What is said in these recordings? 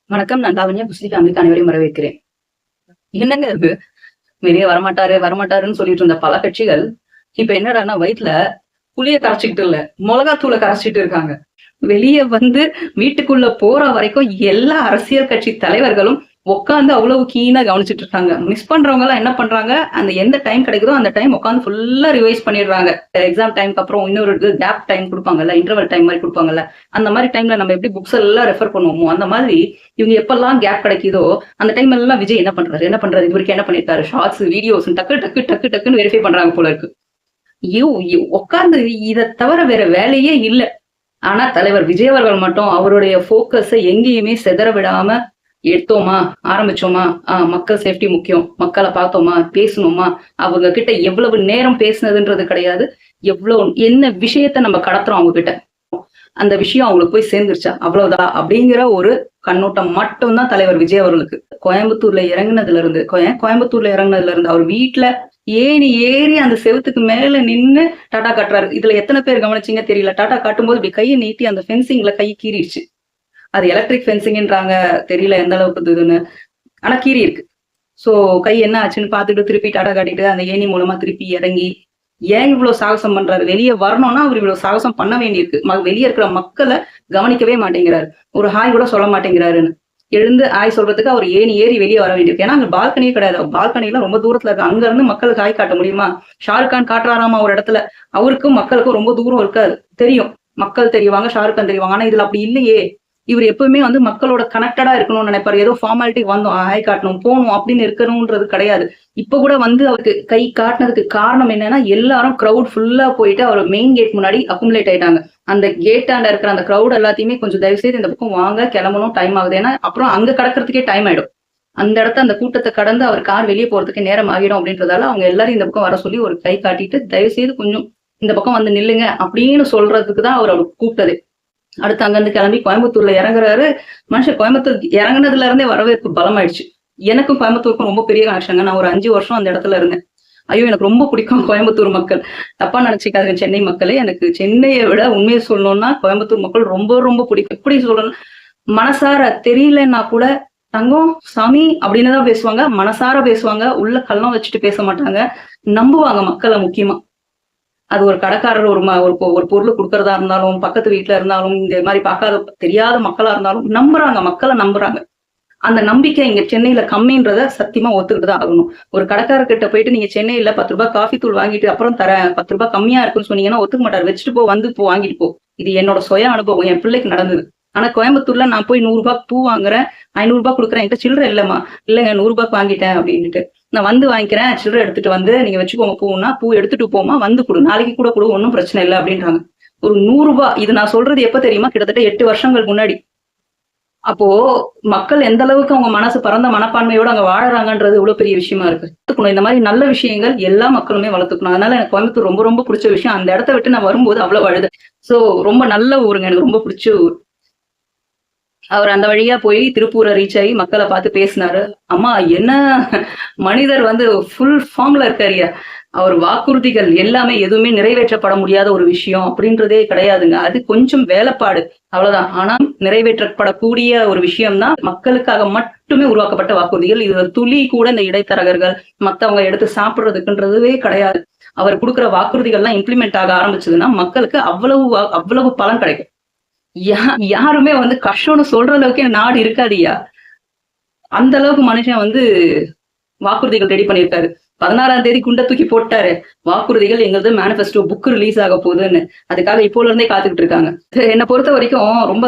வணக்கம். நான் லாவண்யா. குஸ்தி ஃபேமிலிக்கு அனைவரையும் வரவேற்கிறேன். என்னங்க இது? வெளியே வரமாட்டாரு வரமாட்டாருன்னு சொல்லிட்டு இருந்த பல கட்சிகள் இப்ப என்னடான்னா வயிற்றுல புளிய கரைச்சிக்கிட்டு இல்ல, மிளகாத்தூளை கரைச்சிட்டு இருக்காங்க. வெளியே வந்து வீட்டுக்குள்ள போற வரைக்கும் எல்லா அரசியல் கட்சி தலைவர்களும் உட்காந்து அவ்வளவு கீனா கவனிச்சுட்டு இருக்காங்க. மிஸ் பண்றவங்க எல்லாம் என்ன பண்றாங்க, அந்த எந்த டைம் கிடைக்குதோ அந்த டைம் உட்காந்து ஃபுல்லா ரிவைஸ் பண்ணிடுறாங்க. எக்ஸாம் டைம்க்கு அப்புறம் இன்னொரு கேப் டைம் கொடுப்பாங்கல்ல, இன்டர்வல் டைம் மாதிரி கொடுப்பாங்கல்ல, அந்த மாதிரி டைம்ல நம்ம எப்படி புக்ஸ் எல்லாம் ரெஃபர் பண்ணுவோமோ அந்த மாதிரி இவங்க எப்பெல்லாம் கேப் கிடைக்குதோ அந்த டைம் எல்லாம் விஜய் என்ன பண்றாரு இவருக்கு என்ன பண்ணிருக்காரு, ஷார்ட்ஸ் வீடியோஸ் டக்கு டக்கு டக்கு டக்குன்னு வெரிஃபை பண்றாங்க போல இருக்கு. உட்கார்ந்து இதை தவிர வேற வேலையே இல்லை. ஆனா தலைவர் விஜய் அவர்கள் மட்டும் அவருடைய போக்கஸை எங்கேயுமே செதற விடாம எடுத்தோமா, ஆரம்பிச்சோமா, மக்கள் சேஃப்டி முக்கியம், மக்களை பார்த்தோமா, பேசணுமா, அவங்க கிட்ட எவ்வளவு நேரம் பேசினதுன்றது கிடையாது, எவ்வளவு என்ன விஷயத்த நம்ம கடத்துறோம் அவங்க கிட்ட, அந்த விஷயம் அவங்களுக்கு போய் சேர்ந்துருச்சா அவ்வளவுதான் அப்படிங்கிற ஒரு கண்ணோட்டம் மட்டும்தான் தலைவர் விஜய் அவர்களுக்கு. கோயம்புத்தூர்ல இறங்குனதுல இருந்து அவர் வீட்டுல ஏறி அந்த செவுத்துக்கு மேல நின்னு டாடா காட்டுறாரு. இதுல எத்தனை பேர் கவனிச்சிங்க தெரியல. டாடா காட்டும் போது இப்படி கையை நீட்டி அந்த ஃபென்சிங்ல கை கீறிடுச்சு. அது எலக்ட்ரிக் ஃபென்சிங்ன்றாங்க, தெரியல எந்த அளவுக்கு இதுன்னு, ஆனா கீறி இருக்கு. சோ கை என்ன ஆச்சுன்னு பாத்துட்டு திருப்பி டாடா காட்டிட்டு அந்த ஏணி மூலமா திருப்பி இறங்கி ஏன் இவ்வளவு சாகசம் பண்றாரு? வெளியே வரணும்னா அவர் இவ்வளவு சாகசம் பண்ண வேண்டியிருக்கு. வெளியே இருக்கிற மக்களை கவனிக்கவே மாட்டேங்கிறாரு, ஒரு ஹாய் கூட சொல்ல மாட்டேங்கிறாருன்னு. எழுந்து ஆய் சொல்றதுக்கு அவர் ஏறி வெளியே வர வேண்டியிருக்கு. ஏன்னா அங்க பால்கனியே கிடையாது. பால்கனிலாம் ரொம்ப தூரத்துல இருக்கு. அங்க இருந்து மக்களுக்கு ஆய் காட்ட முடியுமா? ஷாருக் கான் காட்டுறாராமா ஒரு இடத்துல, அவருக்கும் மக்களுக்கும் ரொம்ப தூரம் இருக்காது, தெரியும், மக்கள் தெரியுவாங்க, ஷாருக் கான் தெரியுவாங்க. ஆனா இதுல அப்படி இல்லையே. இவர் எப்பவுமே வந்து மக்களோட கனெக்டடா இருக்கணும்னு நினைப்பாரு. ஏதோ ஃபார்மாலிட்டி வந்தோம், ஆய் காட்டணும், போகணும் அப்படின்னு இருக்கணும்ன்றது கிடையாது. இப்ப கூட வந்து அவருக்கு கை காட்டினதுக்கு காரணம் என்னன்னா, எல்லாரும் கிரௌட் ஃபுல்லா போயிட்டு அவர் மெயின் கேட் முன்னாடி அக்குமுலேட் ஆயிட்டாங்க. அந்த கேட்டாண்ட இருக்கிற அந்த கிரௌட் எல்லாத்தையுமே கொஞ்சம் தயவு செய்து இந்த பக்கம் வாங்க, கிளம்பணும், டைம் ஆகுது. ஏன்னா அப்புறம் அங்க கடக்கிறதுக்கே டைம் ஆயிடும். அந்த இடத்த அந்த கூட்டத்தை கடந்து அவர் கார் வெளியே போறதுக்கு நேரம் ஆகிடும் அப்படின்றதால அவங்க எல்லாரும் இந்த பக்கம் வர சொல்லி ஒரு கை காட்டிட்டு தயவு செய்து கொஞ்சம் இந்த பக்கம் வந்து நில்லுங்க அப்படின்னு சொல்றதுக்கு தான் அவர் கூப்பிட்டது. அடுத்து அங்கிருந்து கிளம்பி கோயம்புத்தூர்ல இறங்குறாரு. மனுஷன் கோயம்புத்தூர் இறங்குனதுல இருந்தே வரவேற்பு பலமாயிடுச்சு. எனக்கும் கோயம்புத்தூருக்கும் ரொம்ப பெரிய கனெக்ஷங்க. நான் ஒரு 5 வருஷம் அந்த இடத்துல இருந்தேன். ஐயோ, எனக்கு ரொம்ப பிடிக்கும் கோயம்புத்தூர் மக்கள். தப்பா நினைச்சுக்காதுங்க சென்னை மக்களே. எனக்கு சென்னையை விட உண்மையை சொல்லணும்னா கோயம்புத்தூர் மக்கள் ரொம்ப ரொம்ப பிடிக்கும். எப்படி சொல்லணும், மனசார தெரியலன்னா கூட தங்கம் சாமி அப்படின்னு தான் பேசுவாங்க, மனசார பேசுவாங்க, உள்ள கள்ளம் வச்சுட்டு பேச மாட்டாங்க, நம்புவாங்க மக்களை. முக்கியமா அது ஒரு கடைக்காரர் ஒரு பொருள் கொடுக்கறதா இருந்தாலும், பக்கத்து வீட்டுல இருந்தாலும், இந்த மாதிரி பார்க்காத தெரியாத மக்களா இருந்தாலும் நம்புறாங்க, மக்களை நம்புறாங்க. அந்த நம்பிக்கை இங்க சென்னையில கம்மின்றத சத்தியமா ஒத்துக்கிட்டு தான் ஆகணும். ஒரு கடைக்காரர்கிட்ட போயிட்டு நீங்க சென்னையில 10 ரூபாய் காஃபி தூள் வாங்கிட்டு அப்புறம் தரேன், 10 ரூபாய் கம்மியா இருக்குன்னு சொன்னீங்கன்னா ஒத்துக்க மாட்டாரு. வச்சுட்டு போ, வந்து போ, வாங்கிட்டு போ. இது என்னோட சுய அனுபவம், என் பிள்ளைக்கு நடந்தது. ஆனா கோயம்புத்தூர்ல நான் போய் 100 ரூபாய்க்கு பூ வாங்குறேன், 500 ரூபாய் கொடுக்குறேன், என்கிட்ட சில்லறை இல்லம்மா, இல்லைங்க 100 ரூபாய்க்கு வாங்கிட்டேன் அப்படின்ட்டு. நான் வந்து வாங்கிக்கிறேன், சில்லறை எடுத்துட்டு வந்து நீங்க வச்சுக்கோங்க, பூன்னா பூ எடுத்துட்டு போமா, வந்து கொடு, நாளைக்கு கூட கொடு, ஒன்னும் பிரச்சனை இல்லை அப்படின்றாங்க. ஒரு 100 ரூபாய். இது நான் சொல்றது எப்ப தெரியுமா, கிட்டத்தட்ட 8 வருஷங்கள் முன்னாடி. அப்போ மக்கள் எந்த அளவுக்கு அவங்க மனசு பரந்த மனப்பான்மையோட அங்க வாழறாங்கன்றது இவ்வளவு பெரிய விஷயமா இருக்கு. இந்த மாதிரி நல்ல விஷயங்கள் எல்லா மக்களுமே வளர்த்துக்கணும். அதனால எனக்கு கோயம்புத்தூர் ரொம்ப ரொம்ப பிடிச்ச விஷயம். அந்த இடத்த விட்டு நான் வரும்போது அவ்வளவு அழுது. சோ ரொம்ப நல்ல ஊருங்க, எனக்கு ரொம்ப பிடிச்ச ஊர். அவர் அந்த வழியா போய் திருப்பூரை ரீச் ஆகி மக்களை பார்த்து பேசினாரு. அம்மா என்ன மனிதர் வந்து ஃபுல் ஃபார்ம்ல இருக்காருயா. அவர் வாக்குறுதிகள் எல்லாமே எதுவுமே நிறைவேற்றப்பட முடியாத ஒரு விஷயம் அப்படின்றதே கிடையாதுங்க. அது கொஞ்சம் வேலைப்பாடு, அவ்வளவுதான். ஆனா நிறைவேற்றப்படக்கூடிய ஒரு விஷயம்தான் மக்களுக்காக மட்டுமே உருவாக்கப்பட்ட வாக்குறுதிகள். இது துளி கூட இந்த இடைத்தரகர்கள் மத்தவங்க எடுத்து சாப்பிடுறதுக்குன்றதுவே கிடையாது. அவர் கொடுக்குற வாக்குறுதிகள்லாம் இம்ப்ளிமெண்ட் ஆக ஆரம்பிச்சதுன்னா மக்களுக்கு அவ்வளவு பலன் கிடைக்கும். யாருமே வந்து கஷ்டம்னு சொல்ற அளவுக்கு நாடு இருக்காதியா. அந்த அளவுக்கு மனுஷன் வந்து வாக்குறுதிகள் ரெடி பண்ணிருக்காரு. 16ஆம் தேதி குண்டை தூக்கி போட்டாரு. வாக்குறுதிகள் எங்களது மேனிஃபெஸ்டோ புக் ரிலீஸ் ஆக போகுதுன்னு, அதுக்காக இப்போல இருந்தே காத்துக்கிட்டு இருக்காங்க. என்னை பொறுத்த வரைக்கும் ரொம்ப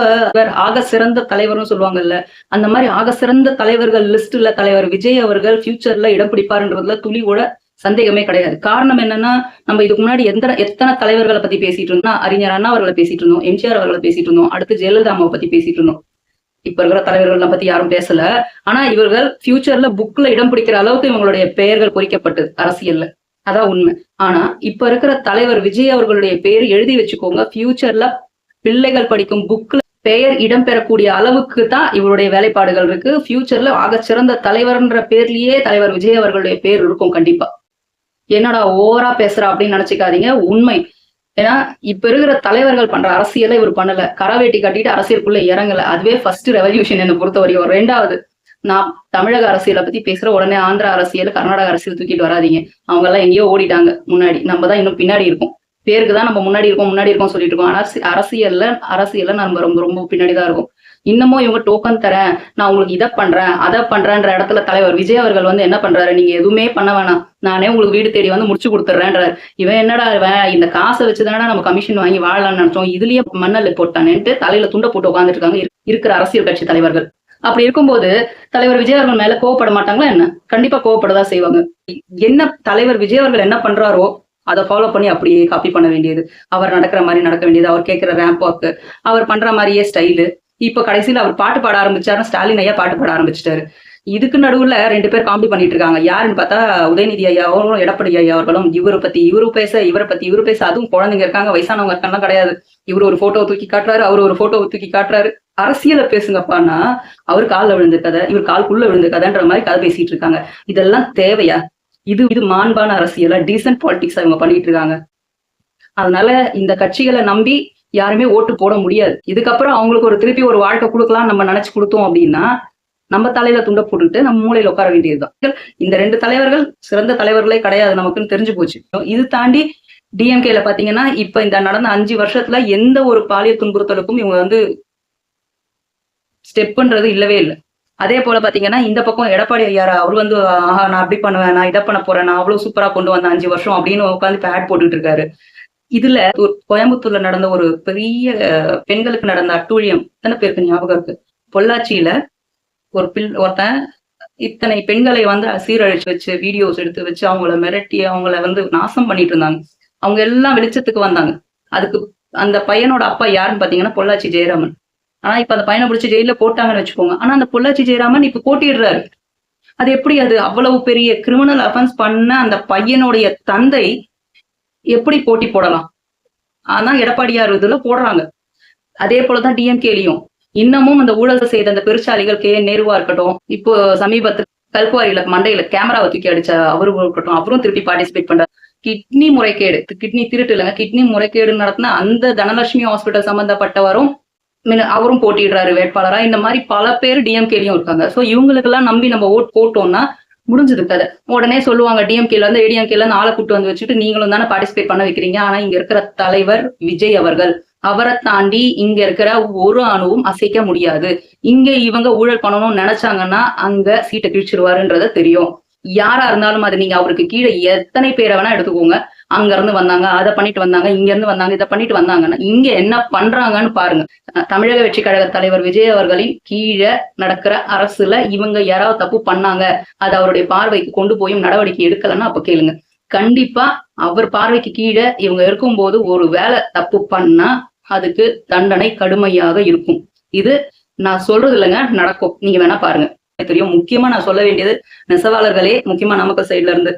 ஆக சிறந்த தலைவர்னு சொல்லுவாங்கல்ல, அந்த மாதிரி ஆக சிறந்த தலைவர்கள் லிஸ்ட்ல தலைவர் விஜய் அவர்கள் ஃபியூச்சர்ல இடம் பிடிப்பாருன்றதுல துளியோட சந்தேகமே கிடையாது. காரணம் என்னன்னா, நம்ம இதுக்கு முன்னாடி எத்தனை தலைவர்களை பத்தி பேசிட்டு இருந்தோம். அறிஞர் அண்ணா அவர்களை பேசிட்டு இருந்தோம், எம்ஜிஆர் அவர்களை பேசிட்டு இருந்தோம், அடுத்து ஜெயலலிதா அம்மாவை பத்தி பேசிட்டு இருந்தோம். இப்ப இருக்கிற தலைவர்கள் பத்தி யாரும் பேசல. ஆனா இவர்கள் ஃபியூச்சர்ல புக்ல இடம் பிடிக்கிற அளவுக்கு இவங்களுடைய பெயர்கள் பொறிக்கப்பட்டது அரசியல்ல, அதான் உண்மை. ஆனா இப்ப இருக்கிற தலைவர் விஜய் அவர்களுடைய பெயர் எழுதி வச்சுக்கோங்க, ஃபியூச்சர்ல பிள்ளைகள் படிக்கும் புக்ல பெயர் இடம்பெறக்கூடிய அளவுக்கு தான் இவருடைய வேலைப்பாடுகள் இருக்கு. ஃபியூச்சர்ல ஆக சிறந்த தலைவர்ன்ற பேர்லயே தலைவர் விஜய் அவர்களுடைய பேர் இருக்கும் கண்டிப்பா. என்னடா ஓவரா பேசுறா அப்படின்னு நினைச்சுக்காதீங்க, உண்மை. ஏன்னா இப்ப இருக்கிற தலைவர்கள் பண்ற அரசியலை இவர் பண்ணல, கரவேட்டி கட்டிட்டு அரசியலுக்குள்ள இறங்கல. அதுவே ஃபர்ஸ்ட் ரெவல்யூஷன் என்ன பொறுத்த வரையும். 2வது, நான் தமிழக அரசியலை பத்தி பேசுற உடனே ஆந்திரா அரசியல், கர்நாடக அரசியல் தூக்கிட்டு வராதீங்க. அவங்க எல்லாம் எங்கேயோ ஓடிட்டாங்க முன்னாடி, நம்ம தான் இன்னும் பின்னாடி இருக்கோம். பேருக்கு தான் நம்ம முன்னாடி இருக்கோம் சொல்லிட்டு இருக்கோம். அரசியல்ல நம்ம ரொம்ப ரொம்ப பின்னாடி தான் இருக்கும். இன்னமும் இவங்க டோக்கன் தரேன், நான் உங்களுக்கு இதை பண்றேன் அதை பண்றேன்ற இடத்துல தலைவர் விஜய் அவர்கள் வந்து என்ன பண்றாரு, நீங்க எதுவுமே பண்ண வேணாம், நானே உங்களுக்கு வீடு தேடி வந்து முடிச்சு கொடுத்துட்றேன்றாரு. இவன் என்னடா இந்த காசை வச்சுதானே நம்ம கமிஷன் வாங்கி வாழலாம்னு நினைச்சோம், இதுலயே மண்ணல் போட்டானேன்ட்டு தலையில துண்டை போட்டு உட்காந்துட்டு இருக்காங்க இருக்கிற அரசியல் கட்சி தலைவர்கள். அப்படி இருக்கும்போது தலைவர் விஜய் அவர்கள் மேல கோவப்பட மாட்டாங்களா என்ன? கண்டிப்பா கோவப்படதான் செய்வாங்க. என்ன தலைவர் விஜய் அவர்கள் என்ன பண்றாரோ அதை ஃபாலோ பண்ணி அப்படியே காப்பி பண்ண வேண்டியது, அவர் நடக்கிற மாதிரி நடக்க வேண்டியது, அவர் கேட்கிற ரேம்ப் வாக்கு, அவர் பண்ற மாதிரியே ஸ்டைலு. இப்ப கடைசியில அவர் பாட்டு பாட ஆரம்பிச்சாரு, ஸ்டாலின் ஐயா பாட்டு பாட ஆரம்பிச்சிட்டாரு. இதுக்கு நடுவுல 2 பேர் காமெடி பண்ணிட்டு இருக்காங்க. யாருன்னு பார்த்தா உதயநிதி ஐயா அவர்களும் எடப்பாடி ஐயா அவர்களும் இவரை பத்தி இவரு பேச, இவரை பத்தி இவரு பேச. அதுவும் குழந்தைங்க இருக்காங்க, வயசானவங்க இருக்காங்க கிடையாது. இவரு ஒரு போட்டோவை தூக்கி காட்டுறாரு, அவரு ஒரு போட்டோவை தூக்கி காட்டுறாரு. அரசியலை பேசுங்கப்பான்னா அவர் காலில் விழுந்து கதை, இவர் கால்குள்ள விழுந்து கதைன்ற மாதிரி கதை பேசிட்டு இருக்காங்க. இதெல்லாம் தேவையா? இது மாண்பான அரசியலா, டீசன்ட் பாலிடிக்ஸ் இவங்க பண்ணிட்டு இருக்காங்க. அதனால இந்த கட்சிகளை நம்பி யாருமே ஓட்டு போட முடியாது. இதுக்கப்புறம் அவங்களுக்கு ஒரு திருப்பி ஒரு வாழ்க்கை கொடுக்கலாம் நம்ம நினைச்சு கொடுத்தோம் அப்படின்னா நம்ம தலையில துண்டை போட்டுக்கிட்டு நம்ம மூளையில உட்கார வேண்டியதுதான். இந்த 2 தலைவர்கள் சிறந்த தலைவர்களே கிடையாது, நமக்குன்னு தெரிஞ்சு போச்சு. இது தாண்டி டிஎம்கேல பாத்தீங்கன்னா இப்ப இந்த நடந்த 5 வருஷத்துல எந்த ஒரு பாலியல் துன்புறுத்தலுக்கும் இவங்க வந்து ஸ்டெப்ன்றது இல்லவே இல்லை. அதே போல பாத்தீங்கன்னா இந்த பக்கம் எடப்பாடி ஐயாரா அவர் வந்து நான் அப்படி பண்ணுவேன், நான் இதை பண்ண போறேன், நான் அவ்வளவு சூப்பரா கொண்டு வந்தேன் 5 வருஷம் அப்படின்னு உட்காந்து இப்ப ஆட் போட்டுட்டு இருக்காரு. இதுல கோயம்புத்தூர்ல நடந்த ஒரு பெரிய பெண்களுக்கு நடந்த அட்டூழியம் எத்தனை பேருக்கு ஞாபகம் இருக்கு? பொள்ளாச்சியில ஒருத்தன் இத்தனை பெண்களை வந்து சீரழிச்சு வச்சு வீடியோஸ் எடுத்து வச்சு அவங்கள மிரட்டி அவங்கள வந்து நாசம் பண்ணிட்டு இருந்தாங்க. அவங்க எல்லாம் வெளிச்சத்துக்கு வந்தாங்க. அதுக்கு அந்த பையனோட அப்பா யாருன்னு பாத்தீங்கன்னா பொள்ளாச்சி ஜெயராமன். ஆனா இப்ப அந்த பையனை பிடிச்சி ஜெயில போட்டாங்கன்னு வச்சுக்கோங்க. ஆனா அந்த பொள்ளாச்சி ஜெயராமன் இப்ப போட்டிடுறாரு. அது எப்படி? அது அவ்வளவு பெரிய கிரிமினல் அஃபென்ஸ் பண்ண அந்த பையனுடைய தந்தை எப்படி போட்டி போடலாம்? ஆனா எடப்பாடியார் இதுல போடுறாங்க. அதே போலதான் டிஎம்கேலையும் இன்னமும் அந்த ஊழல் செய்த அந்த பெருச்சாலிகள் நேருவா இருக்கட்டும், இப்போ சமீபத்தில் கல்குவாரியில மண்டையில கேமராவை தூக்கி அடிச்ச அவரு இருக்கட்டும், அவரும் திருப்பி பார்ட்டிசிபேட் பண்றாரு. கிட்னி முறைகேடு, கிட்னி திருட்டு இல்லைங்க, கிட்னி முறைகேடு நடத்தின அந்த தனலட்சுமி ஹாஸ்பிட்டல் சம்பந்தப்பட்டவரும் அவரும் போட்டிடுறாரு வேட்பாளரா. இந்த மாதிரி பல பேர் டிஎம்கேலையும் இருக்காங்க. சோ இவங்களுக்கெல்லாம் நம்பி நம்ம ஓட் போட்டோம்னா முடிஞ்சது கதை. உடனே சொல்லுவாங்க டிஎம்கேல இருந்து ஏடிஎம்கேல இருந்து ஆளை கூட்டு வந்து வச்சுட்டு நீங்களும் தானே பார்ட்டிசிபேட் பண்ண வைக்கிறீங்க. ஆனா இங்க இருக்கிற தலைவர் விஜய் அவர்கள், அவரை தாண்டி இங்க இருக்கிற ஒரு அணுவும் அசைக்க முடியாது. இங்க இவங்க ஊழல் பண்ணணும்னு நினைச்சாங்கன்னா அங்க சீட்டை கிழிச்சிருவாருன்றத தெரியும். யாரா இருந்தாலும் அது நீங்க அவருக்கு கீழே எத்தனை பேரை வேணா எடுத்துக்கோங்க. அங்க இருந்து வந்தாங்க, அதை பண்ணிட்டு வந்தாங்க, இங்க இருந்து வந்தாங்க, இதை பண்ணிட்டு வந்தாங்கன்னா இங்க என்ன பண்றாங்கன்னு பாருங்க. தமிழக வெற்றி கழக தலைவர் விஜய் அவர்களின் கீழே நடக்கிற அரசுல இவங்க யாராவது தப்பு பண்ணாங்க, அது அவருடைய பார்வைக்கு கொண்டு போயும் நடவடிக்கை எடுக்கலன்னா அப்ப கேளுங்க. கண்டிப்பா அவர் பார்வைக்கு கீழே இவங்க இருக்கும்போது ஒரு வேலை தப்பு பண்ணா அதுக்கு தண்டனை கடுமையாக இருக்கும். இது நான் சொல்றது இல்லைங்க, நடக்கும். நீங்க வேணா பாருங்க, தெரியும். முக்கியமா நான் சொல்ல வேண்டியது நெசவாளர்களே, முக்கியமா நமக்கு சைட்ல இருந்து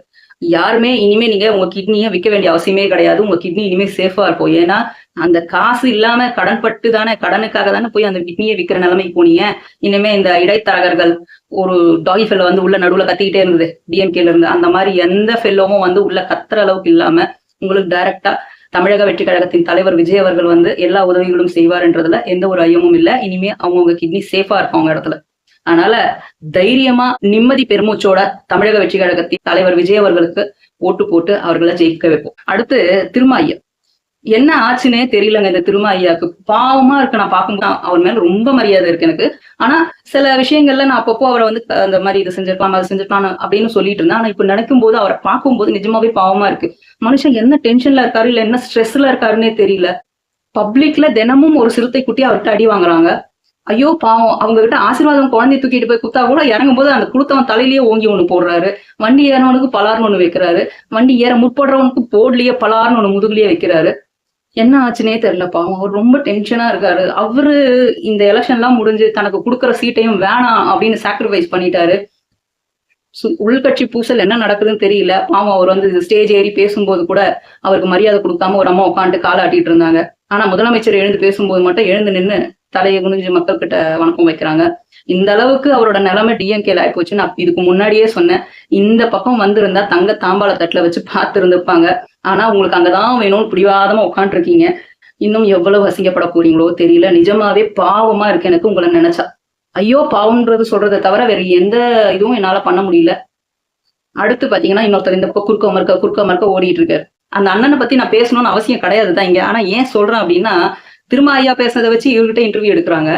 யாருமே இனிமே நீங்க உங்க கிட்னியை விற்க வேண்டிய அவசியமே கிடையாது. உங்க கிட்னி இனிமே சேஃபா இருக்கும். ஏன்னா அந்த காசு இல்லாம கடன் பட்டு தானே, கடனுக்காக தானே போய் அந்த கிட்னியை விற்கிற நிலைமைக்கு போனீங்க. இனிமே இந்த இடைத்தரகர்கள் ஒரு டாகி ஃபெல்லோ வந்து உள்ள நடுவுல கத்திக்கிட்டே இருந்தது டிஎம்கேல இருந்து, அந்த மாதிரி எந்த ஃபெல்லோவும் வந்து உள்ள கத்துற அளவுக்கு இல்லாம உங்களுக்கு டைரக்டா தமிழக வெற்றி கழகத்தின் தலைவர் விஜய் அவர்கள் வந்து எல்லா உதவிகளும் செய்வார்ன்றதுல எந்த ஒரு ஐயமும் இல்லை. இனிமே அவங்கவுங்க கிட்னி சேஃபா இருக்கும் அவங்க இடத்துல. அதனால தைரியமா நிம்மதி பெருமூச்சோட தமிழக வெற்றி கழகத்தின் தலைவர் விஜய் அவர்களுக்கு ஓட்டு போட்டு அவர்களை ஜெயிக்க வைப்போம். அடுத்து திருமா ஐயா, என்ன ஆச்சுன்னே தெரியலங்க இந்த திருமா ஐயாவுக்கு. பாவமா இருக்கு. நான் பார்க்கும்போது அவர் மேல ரொம்ப மரியாதை இருக்கு எனக்கு. ஆனா சில விஷயங்கள்ல நான் அப்பப்போ அவரை வந்து அந்த மாதிரி இதை செஞ்சிருக்கலாம் அதை செஞ்சிருக்கலாம் அப்படின்னு சொல்லிட்டு இருந்தேன். ஆனா இப்ப நினைக்கும் போது அவரை பார்க்கும்போது நிஜமாவே பாவமா இருக்கு. மனுஷன் என்ன டென்ஷன்ல இருக்காரு இல்ல என்ன ஸ்ட்ரெஸ்ல இருக்காருன்னே தெரியல. பப்ளிக்ல தினமும் ஒரு சிறுத்தை குட்டி அவர்கிட்ட அடி வாங்குறாங்க. ஐயோ பாவம், அவங்க கிட்ட ஆசீர்வாதம் குழந்தைய தூக்கிட்டு போய் குத்தா கூட இறங்கும் போது அந்த குளுத்தவன் தலையிலேயே ஓங்கி ஒண்ணு போடுறாரு. வண்டி ஏறவனுக்கு பலார்னு ஒண்ணு வைக்கிறாரு. வண்டி ஏற முற்படுறவனுக்கு போர்ட்லயே பலார்னு ஒண்ணு முதுகுலயே வைக்கிறாரு. என்ன ஆச்சுன்னே தெரியல. பாவம், அவர் ரொம்ப டென்ஷனா இருக்காரு. அவரு இந்த எலெக்ஷன் எல்லாம் முடிஞ்சு தனக்கு கொடுக்குற சீட்டையும் வேணாம் அப்படின்னு சாக்ரிஃபைஸ் பண்ணிட்டாரு. உள்கட்சி பூசல் என்ன நடக்குதுன்னு தெரியல. பாவம், அவர் வந்து ஸ்டேஜ் ஏறி பேசும்போது கூட அவருக்கு மரியாதை கொடுக்காம ஒரு அம்மா உட்காந்துட்டு காலை ஆட்டிட்டு இருந்தாங்க. ஆனா முதலமைச்சர் எழுந்து பேசும்போது மட்டும் எழுந்து நின்று தலையை குனிஞ்சு மக்கள் கிட்ட வணக்கம் வைக்கிறாங்க. இந்த அளவுக்கு அவரோட நிலைமை டிஎம்கேல ஆயிப்போச்சு. நான் இதுக்கு முன்னாடியே சொன்னேன், இந்த பக்கம் வந்திருந்தா தங்க தாம்பாள தட்டுல வச்சு பார்த்து இருந்திருப்பாங்க. ஆனா உங்களுக்கு அங்கதான் வேணும்னு பிடிவாதமா உட்காந்துருக்கீங்க. இன்னும் எவ்வளவு அசிங்கப்பட போறீங்களோ தெரியல. நிஜமாவே பாவமா இருக்கு எனக்கு உங்களை நினைச்சா. ஐயோ பாவம்ன்றது சொல்றதை தவிர வேற எந்த இதுவும் என்னால பண்ண முடியல. அடுத்து பாத்தீங்கன்னா இன்னொருத்தர் இந்த பக்கம் குறுக்க மறுக்க ஓடிட்டு இருக்காரு. அந்த அண்ணனை பத்தி நான் பேசணும்னு அவசியம் கிடையாதுதான் இங்க. ஆனா ஏன் சொல்றேன் அப்படின்னா, திரும்ப ஐயா பேசுனதை வச்சு இவர்கிட்ட இன்டர்வியூ எடுக்கிறாங்க.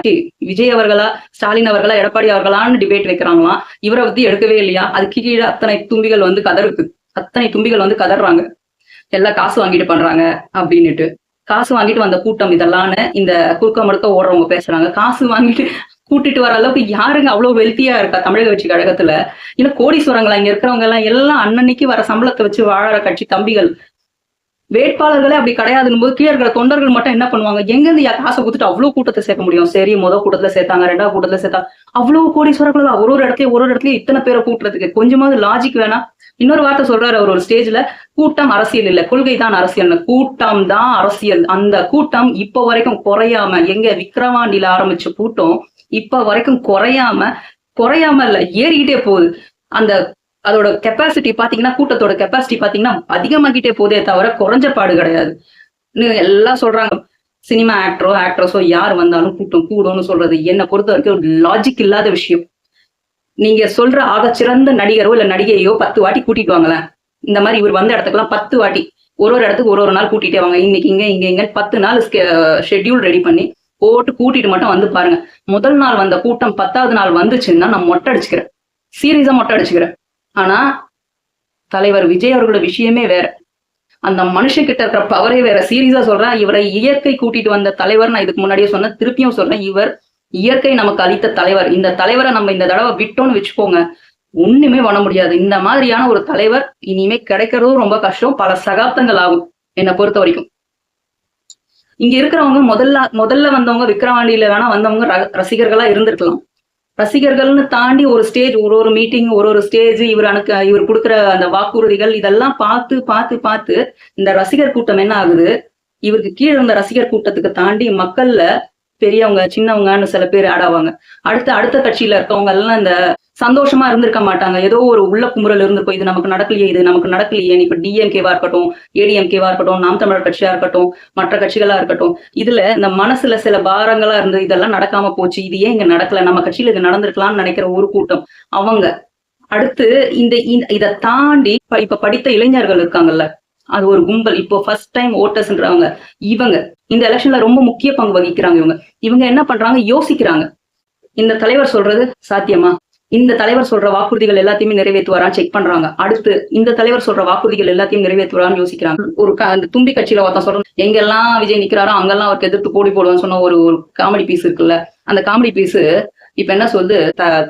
விஜய் அவர்களா, ஸ்டாலின் அவர்களா, எடப்பாடி அவர்களான்னு டிபேட் வைக்கிறாங்களாம். இவரை பத்தி எடுக்கவே இல்லையா? அதுக்கு கீழே அத்தனை தும்பிகள் வந்து கதறுக்கு. அத்தனை தும்பிகள் வந்து கதறாங்க. எல்லாம் காசு வாங்கிட்டு பண்றாங்க அப்படின்னுட்டு. காசு வாங்கிட்டு வந்த கூட்டம் இதெல்லாம்னு இந்த குறுக்க மறுக்க ஓடுறவங்க பேசுறாங்க. காசு வாங்கிட்டு கூட்டிட்டு வர அளவுக்கு யாருங்க அவ்வளவு வெல்த்தியா இருக்கா தமிழக கட்சி கழகத்துல? இல்ல கோடீஸ்வரங்களா இங்க இருக்கிறவங்க எல்லாம் அன்னன்னைக்கு வர சம்பளத்தை வச்சு வாழற கட்சி தம்பிகள். வேட்பாளர்களே அப்படி கிடையாதுன்னு போது கீழே இருக்கிற தொண்டர்கள் மட்டும் என்ன பண்ணுவாங்க? எங்க இருந்து காசை கொடுத்துட்டு அவ்வளவு கூட்டத்தை சேர்க்க முடியும்? சரி, முதல் கூட்டத்துல சேர்த்தாங்க, ரெண்டாவது கூட்டத்துல சேர்த்தாங்க. அவ்வளவு கோடீஸ்வரர்கள் ஒரு ஒரு இடத்துலயும் இத்தனை பேரை கூட்டுறதுக்கு கொஞ்சமாவது லாஜிக் வேணா? இன்னொரு வார்த்தை சொல்றாரு அவர் ஒரு ஸ்டேஜ்ல, கூட்டம் அரசியல் இல்ல, கொள்கை தான் அரசியல். கூட்டம் தான் அரசியல். அந்த கூட்டம் இப்ப வரைக்கும் குறையாம, எங்க விக்கிரவாண்டியில ஆரம்பிச்ச கூட்டம் இப்ப வரைக்கும் குறையாம இல்ல, ஏறிக்கிட்டே போகுது. அந்த அதோட கெப்பாசிட்டி பாத்தீங்கன்னா, கூட்டத்தோட கெப்பாசிட்டி பாத்தீங்கன்னா அதிகமாகிட்டே போதே தவிர குறைஞ்ச பாடு கிடையாது. எல்லாம் சொல்றாங்க, சினிமா ஆக்ட்ரஸோ யார் வந்தாலும் கூட்டம் கூடும்னு சொல்றது என்னை பொறுத்த வரைக்கும் ஒரு லாஜிக் இல்லாத விஷயம். நீங்க சொல்ற ஆகச்சிறந்த நடிகரோ இல்ல நடிகையோ 10 வாட்டி கூட்டிட்டு வாங்களேன். இந்த மாதிரி இவர் வந்த இடத்துக்குலாம் 10 வாட்டி ஒரு இடத்துக்கு ஒரு நாள் கூட்டிட்டே வாங்க. இன்னைக்கு இங்க 10 நாள் ஷெட்யூல் ரெடி பண்ணி போட்டு கூட்டிட்டு மட்டும் வந்து பாருங்க. முதல் நாள் வந்த கூட்டம் 10வது நாள் வந்துச்சுன்னா நான் மொட்டை அடிச்சுக்கிறேன், சீரியஸா மொட்டை அடிச்சுக்கிறேன். ஆனா தலைவர் விஜய் அவர்களோட விஷயமே வேற. அந்த மனுஷங்கிட்ட இருக்கிற பவரே வேற. சீரியஸா சொல்றேன், இவரை இயற்கை கூட்டிட்டு வந்த தலைவர். நான் இதுக்கு முன்னாடியே சொன்னேன், திருப்பியும் சொல்றேன், இவர் இயற்கை நமக்கு அளித்த தலைவர். இந்த தலைவரை நம்ம இந்த தடவை விட்டோம்னு வச்சுக்கோங்க, ஒண்ணுமே பண்ண முடியாது. இந்த மாதிரியான ஒரு தலைவர் இனிமே கிடைக்கிறதும் ரொம்ப கஷ்டம். பல சகாப்தங்கள் ஆகும் என்னை பொறுத்த வரைக்கும். இங்க இருக்கிறவங்க முதல்ல வந்தவங்க விக்கிரவாண்டியில வேணா வந்தவங்க ரசிகர்களா இருந்திருக்கலாம். ரசிகர்கள்னு தாண்டி ஒரு ஸ்டேஜ், ஒரு மீட்டிங், ஒரு ஸ்டேஜ், இவர் கொடுக்குற அந்த வாக்குறுதிகள் இதெல்லாம் பார்த்து இந்த ரசிகர் கூட்டம் என்ன ஆகுது? இவருக்கு கீழே இருந்த ரசிகர் கூட்டத்துக்கு தாண்டி மக்கள்ல பெரியவங்க சின்னவங்கன்னு சில பேர் ஆடாவாங்க. அடுத்த கட்சியில இருக்கவங்க எல்லாம் இந்த சந்தோஷமா இருந்திருக்க மாட்டாங்க. ஏதோ ஒரு உள்ள குமுறல் இருந்திருக்கும், இது நமக்கு நடக்கலையே. இப்ப டிஎம்கேவா இருக்கட்டும், ஏடிஎம்கேவா இருக்கட்டும், நாம் தமிழர் கட்சியா இருக்கட்டும், மற்ற கட்சிகளா இருக்கட்டும், இதுல இந்த மனசுல சில பாரங்களா இருந்து இதெல்லாம் நடக்காம போச்சு, இது ஏன் இங்க நடக்கல, நம்ம கட்சியில இது நடந்திருக்கலாம்னு நினைக்கிற ஒரு கூட்டம் அவங்க. அடுத்து இதை தாண்டி இப்ப படித்த இளைஞர்கள் இருக்காங்கல்ல, அது ஒரு கும்பல். இப்போ ஃபர்ஸ்ட் டைம் ஓட்டர்ஸ்ன்றவங்க இவங்க இந்த எலெக்ஷன்ல ரொம்ப முக்கிய பங்கு வகிக்கிறாங்க. இவங்க என்ன பண்றாங்க? யோசிக்கிறாங்க, இந்த தலைவர் சொல்றது சாத்தியமா? இந்த தலைவர் சொல்ற வாக்குறுதிகள் எல்லாத்தையுமே நிறைவேற்றுவாரான்னு செக் பண்றாங்க. அடுத்து இந்த தலைவர் சொல்ற வாக்குறுதிகள் எல்லாத்தையும் நிறைவேற்றுவாரான்னு யோசிக்கிறாங்க. அந்த தும்பி கட்சியில ஒருத்தன் சொல்றோம், எங்கெல்லாம் விஜய் நிக்கிறாரோ அங்கெல்லாம் அவருக்கு எதிர்த்து போடி போடுவான்னு சொன்ன ஒரு காமெடி பீஸ் இருக்குல்ல, அந்த காமெடி பீஸ் இப்ப என்ன சொல்லுது?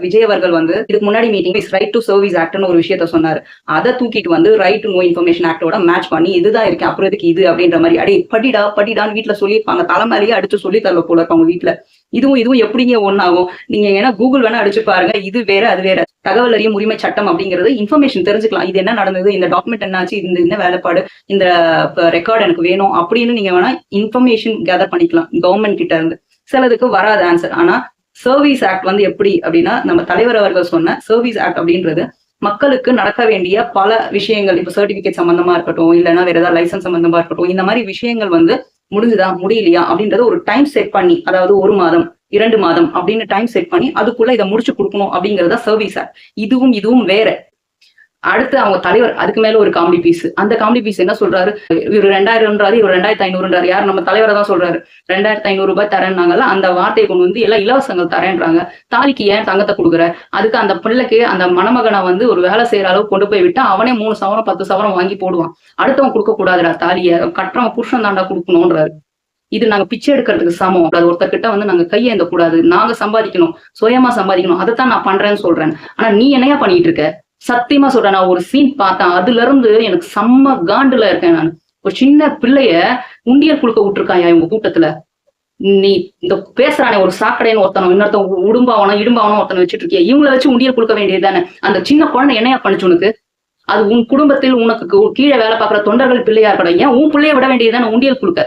விஜய் அவர்கள் வந்து இதுக்கு முன்னாடி மீட்டிங் ரைட் டு சர்வீஸ் ஆக்ட்னு ஒரு விஷயத்த சொன்னாரு. அதை தூக்கிட்டு வந்து ரைட் டு நோ இன்ஃபர்மேஷன் ஆக்டோட மேட்ச் பண்ணி இதுதான் இருக்கேன், அப்புறம் இதுக்கு இது அப்படின்ற மாதிரி அடி படிடான்னு வீட்டுல சொல்லியிருப்பாங்க. தலைமையிலேயே அடிச்சு சொல்லி தரல போல இருப்பாங்க வீட்டுல. இதுவும் எப்படிங்க ஒன்னாகும்? நீங்க ஏன்னா கூகுள் வேணா அடிச்சு பாருங்க, இது வேற அது வேற. தகவல் அறியும் உரிமை சட்டம் அப்படிங்கிறது இன்ஃபர்மேஷன் தெரிஞ்சுக்கலாம். இது என்ன நடந்தது, இந்த டாக்குமெண்ட் என்னாச்சு, இந்த என்ன வேலைப்பாடு, இந்த ரெக்கார்டு எனக்கு வேணும் அப்படின்னு நீங்க வேணா இன்ஃபர்மேஷன் கேதர் பண்ணிக்கலாம் கவர்மெண்ட் கிட்ட இருந்து. சிலதுக்கு வராது ஆன்சர். ஆனா சர்வீஸ் ஆக்ட் வந்து எப்படி அப்படின்னா, நம்ம தலைவர் அவர்கள் சொன்ன சர்வீஸ் ஆக்ட் அப்படின்றது மக்களுக்கு நடக்க வேண்டிய பல விஷயங்கள், இப்ப சர்டிபிகேட் சம்பந்தமா இருக்கட்டும், இல்லைன்னா வேற ஏதாவது லைசன்ஸ் சம்பந்தமா இருக்கட்டும், இந்த மாதிரி விஷயங்கள் வந்து முடிஞ்சுதா முடியலையா அப்படின்றத ஒரு டைம் செட் பண்ணி, அதாவது 1 மாதம் 2 மாதம் அப்படின்னு டைம் செட் பண்ணி அதுக்குள்ள இதை முடிச்சு கொடுக்கணும் அப்படிங்கறத சர்வீஸ் ஆக்ட். இதுவும் வேற. அடுத்து அவங்க தலைவர் அதுக்கு மேல ஒரு காமெடி பீஸ். அந்த காமெடி பீஸ் என்ன சொல்றாரு? இவர் 2000ன்றாரு, இவர் 2500ன்றாரு. யார்? நம்ம தலைவரை தான் சொல்றாரு. 2500 ரூபாய் தரேன்னாங்கல்ல, அந்த வார்த்தையை கொண்டு வந்து எல்லாம் இலவசங்கள் தரேன்றாங்க. தாலிக்கு ஏன் தங்கத்தை கொடுக்குற? அதுக்கு அந்த பிள்ளைக்கு அந்த மணமகனை வந்து ஒரு வேலை செய்யற அளவுக்கு கொண்டு போய் விட்டா அவனே 3 சவரம் 10 சவரம் வாங்கி போடுவான். அடுத்தவன் கொடுக்க கூடாதுடா தாலிய, கட்டுறவன் புருஷன் தாண்டா கொடுக்கணும்ன்றாரு. இது நாங்க பிச்சை எடுக்கிறதுக்கு சமம். அது ஒருத்தர்கிட்ட வந்து நாங்க கையேந்த கூடாது, நாங்க சம்பாதிக்கணும், சுயமா சம்பாதிக்கணும், அதைத்தான் நான் பண்றேன்னு சொல்றேன். ஆனா நீ என்னையா பண்ணிட்டு இருக்க? சத்தியமா சொல்றேன், நான் ஒரு சீன் பார்த்தேன், அதுல இருந்து எனக்கு செம்ம காண்டுல இருக்கேன். நான் ஒரு சின்ன பிள்ளைய உண்டியல் குழுக்க விட்டுருக்காயா இவங்க கூட்டத்துல. நீ இந்த பேசுறானே ஒரு சாக்கடைன்னு ஒருத்தனம், இன்னொருத்தன் இடும்பாவனம் ஒருத்தனை வச்சுட்டு இருக்கிய, இவங்களை வச்சு உண்டியல் குழுக்க வேண்டியது தானே. அந்த சின்ன குழந்தை என்னையா பண்ணுச்சு உனக்கு? அது உன் குடும்பத்தில் உனக்கு கீழே வேலை பார்க்குற தொண்டர்கள் பிள்ளையா இருக்கணும், ஏன் உன் பிள்ளைய விட வேண்டியதுதானே உண்டியல் குழுக்க?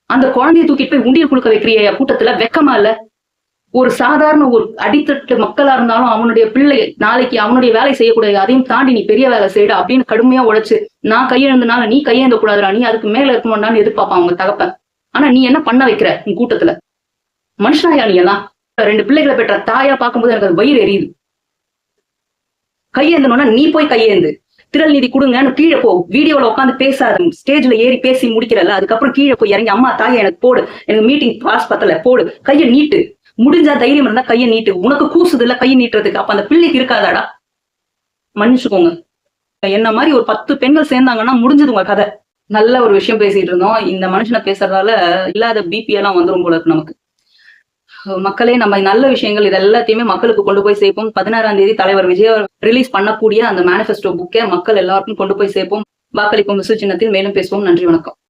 அந்த குழந்தைய தூக்கிட்டு போய் உண்டியல் குழுக்க வைக்கிறிய கூட்டத்துல வெக்கமா இல்ல? ஒரு சாதாரண ஒரு அடித்தட்டு மக்களா இருந்தாலும் அவனுடைய பிள்ளை நாளைக்கு அவனுடைய வேலை செய்யக்கூடாது, அதையும் தாண்டி நீ பெரிய வேலை செய்யடா அப்படின்னு கடுமையா உழைச்சு, நான் கையெழுந்தனால நீ கையேந்த கூடாதுடா, நீ அதுக்கு மேல இருக்கணும்டான்னு எதிர்பார்ப்பான் அவங்க தகப்பன். ஆனா நீ என்ன பண்ண வைக்கிற உன் கூட்டத்துல? மனுஷனாயா நீ எல்லாம்? 2 பிள்ளைகளை பெற்ற தாயா பார்க்கும்போது எனக்கு அது வயிறு எரியுது. கையேந்தணும்னா நீ போய் கையேந்து. திரள் நிதி கொடுங்கன்னு கீழே போ. வீடியோல உட்காந்து பேசாத, ஸ்டேஜ்ல ஏறி பேசி முடிக்கிறல்ல, அதுக்கப்புறம் கீழே போய் இறங்கி அம்மா தாயா எனக்கு போடு, எனக்கு மீட்டிங் பாஸ் பத்தல போடு, கையை நீட்டு, முடிஞ்சா தைரியம் இருந்தா கையை நீட்டு. உனக்கு கூசுது இல்ல கையை நீட்டுறதுக்கு, அப்ப அந்த பிள்ளைக்கு இருக்காதாடா? மன்னிச்சுக்கோங்க. என்ன மாதிரி ஒரு 10 பெண்கள் சேர்ந்தாங்கன்னா முடிஞ்சது உங்க கதை. நல்ல ஒரு விஷயம் பேசிட்டு இருந்தோம். இந்த மனுஷனை பேசுறதால இல்லாத பிபி எல்லாம் வந்துரும் போல இருக்கு நமக்கு. மக்களே, நம்ம நல்ல விஷயங்கள் இது எல்லாத்தையுமே மக்களுக்கு கொண்டு போய் சேர்ப்போம். 16ஆம் தேதி தலைவர் விஜய் ரிலீஸ் பண்ணக்கூடிய அந்த மேனிஃபெஸ்டோ புக்கை மக்கள் எல்லாருக்கும் கொண்டு போய் சேர்ப்போம். வாக்களிப்போம் விசு சின்னத்தில். மேலும் பேசுவோம். நன்றி, வணக்கம்.